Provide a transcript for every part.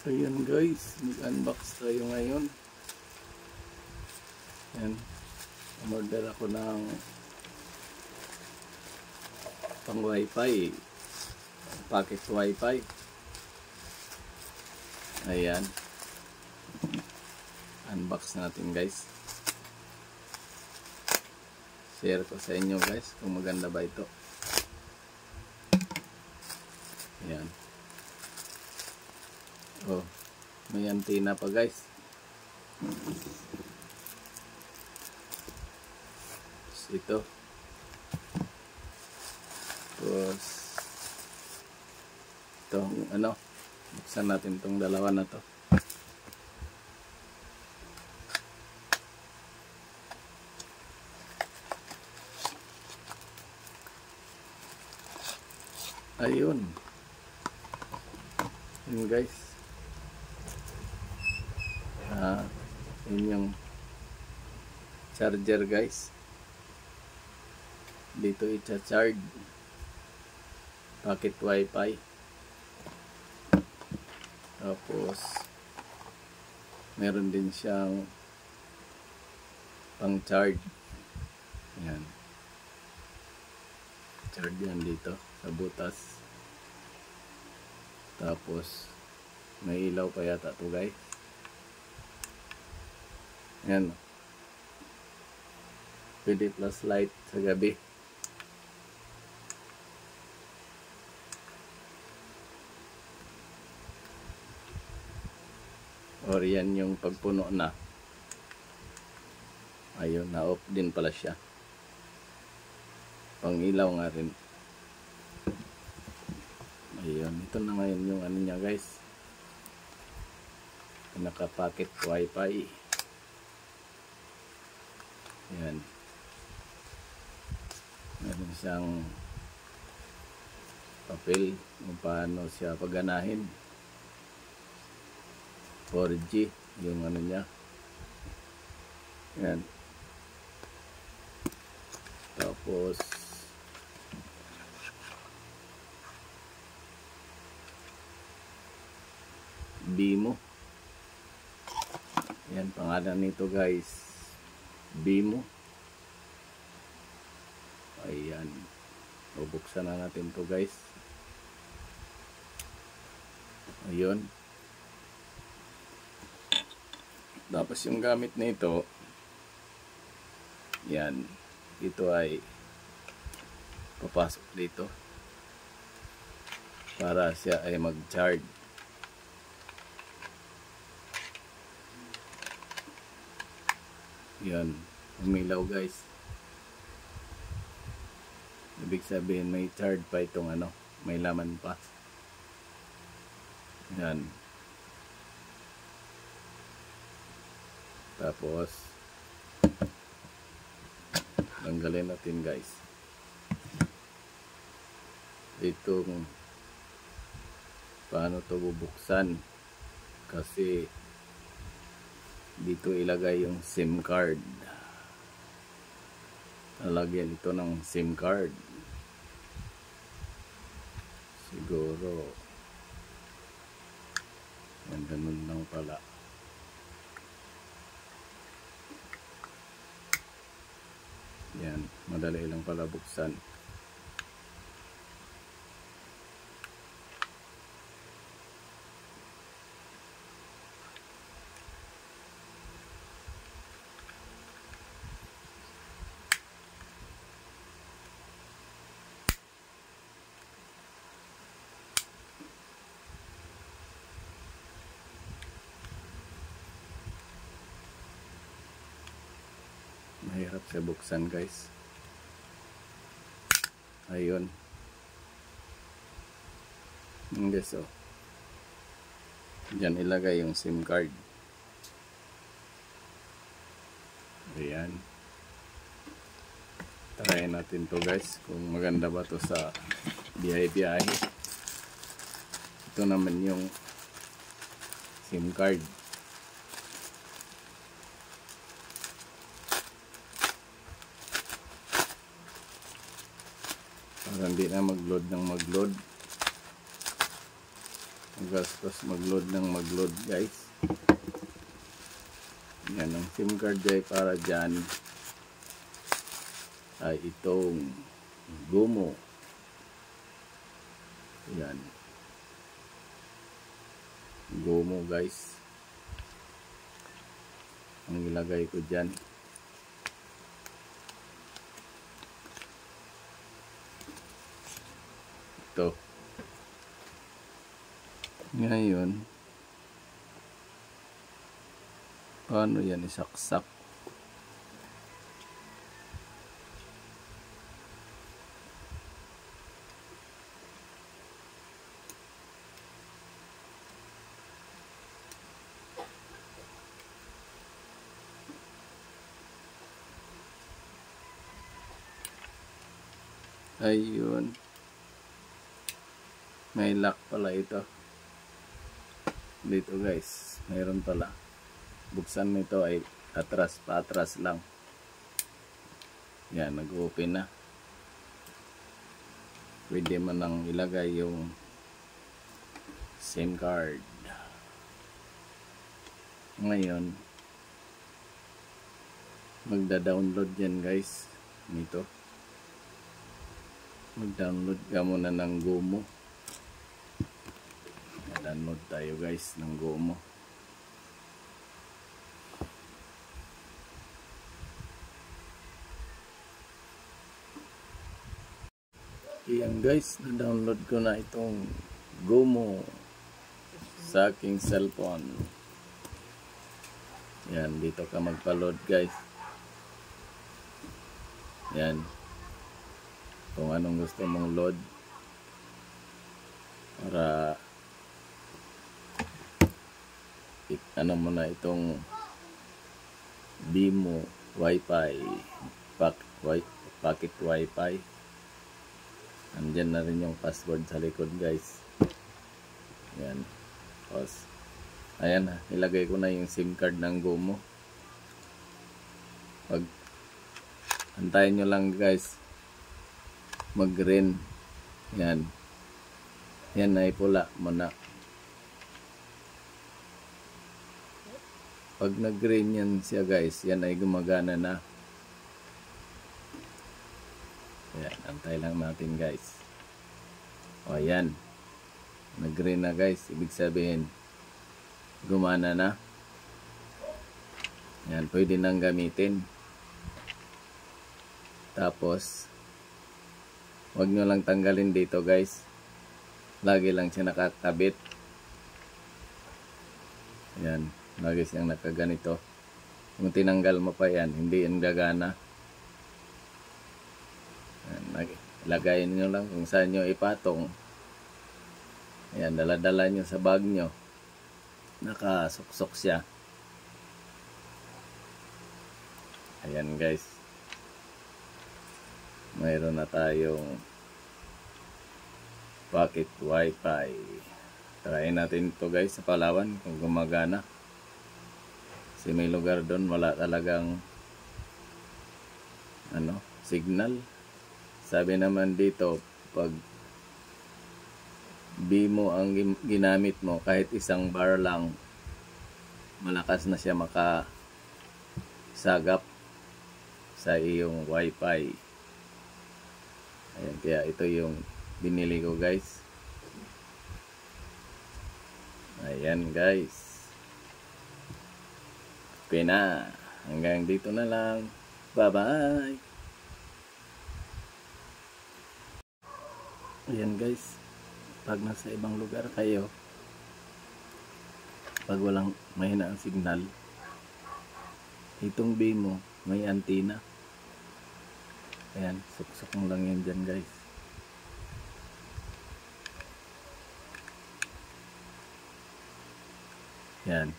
So yun guys, mag-unbox tayo ngayon. Yan, umorder ako ng pang wifi, packet wifi. Ayan, unbox natin guys. Share ko sa inyo guys kung maganda ba ito. Ayan. Oh, may antenna pa guys. Ito. Tapos itong ano, buksan natin itong dalawa na to. Ayun. Yun guys. Yun yung charger guys. Dito i-charge packet wifi. Tapos meron din siyang pang charge. Yan. Charge yan dito sa butas. Tapos may ilaw pa yata to guys. Yan. Pwede plus light sa gabi. Or yan yung pagpuno na. Ayun, na-off din pala siya. Pang ilaw nga rin. Ayun, ito na ngayon yung ano niya guys. Naka-packet wifi. Yan. Meron siyang papel kung paano siya paganahin. 4G yung ano niya. Yan. Tapos Bimo. Yan pangalan nito guys. Bimo. Ayan. Bubuksan na natin to guys. Ayun. Tapos yung gamit nito, yan, ito ay papasok dito para siya ay mag-charge. Yan, umilaw guys. Ibig sabihin may charge pa itong ano, may laman pa. Yan. Tapos tanggalin natin guys itong paano to bubuksan, kasi dito ilagay yung SIM card. Lalagyan ito ng SIM card siguro. Yan, ganun lang pala. Yan, madali lang pala buksan. Mahirap siya buksan guys. Ayun. Guys, oh. Diyan ilagay yung SIM card. Ayan. Try natin to guys kung maganda ba to sa biyahe-biyahe. Ito naman yung SIM card. Para hindi na mag-load ng mag-load. Magastos mag-load ng mag-load guys. Yan ang SIM card ay para dyan ay itong GOMO. Yan. GOMO guys. Ang ilagay ko dyan. Ito. Ngayon, paano yan isaksak? Ayun. May lock pala ito. Dito guys, mayroon pala. Buksan nito ay atras, paatras lang. Yan, nag-open na. Pwede man nang ilagay yung SIM card. Ngayon, magda-download yan guys. Nito. Mag-download ka muna ng GOMO. Download tayo guys ng GOMO. Ayan guys, na-download ko na itong GOMO sa aking cellphone. Yan, dito ka magpa-load guys. Yan. Kung anong gusto mong load para ano mo na itong BMO Wi-Fi pocket Wi-Fi. Andyan na rin yung password sa likod guys. Yan. Tapos ayan na, ilagay ko na yung SIM card ng GOMO. Pag antayin nyo lang guys mag-green. Yan. Yan ay pula muna. Pag nag-green yan siya guys, yan ay gumagana na. Yan, antay lang natin guys. O yan. Nag-green na guys, ibig sabihin gumana na. Yan, pwede nang gamitin. Tapos huwag nyo lang tanggalin dito guys. Lagi lang siya nakakabit. Yan. Lagi siyang nakaganito. Kung tinanggal mo pa yan, hindi yan gagana. Yan. Lagayin nyo lang kung saan nyo ipatong. Yan. Dala-dala nyo sa bag nyo. Nakasuksok siya. Ayan guys. Mayroon na tayong pocket Wi-Fi. Try natin ito guys sa Palawan kung gumagana. Kasi may lugar doon wala talagang signal. Sabi naman dito pag BMO ang ginamit mo kahit isang bar lang malakas na siya makasagap sa iyong Wi-Fi. Ayan, kaya ito yung binili ko guys. Ayan guys. Okay na. Hanggang dito na lang. Bye-bye. Ayan guys. Pag nasa ibang lugar kayo, pag walang mahina ang signal, itong BMO may antenna. Ayan, suksok mo lang yan dyan guys. Yan.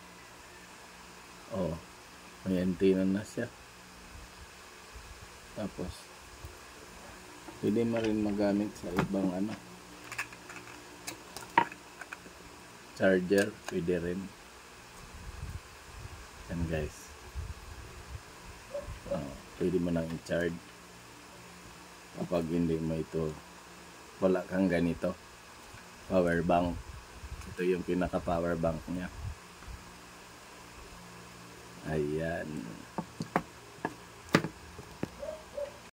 Oh, may antenna na siya. Tapos pwede mo rin magamit sa ibang charger, pwede rin. Yan guys. Pwede mo nang i-charge kapag hindi mo ito, wala kang ganito power bank. Ito yung pinaka power bank niya. Ayan.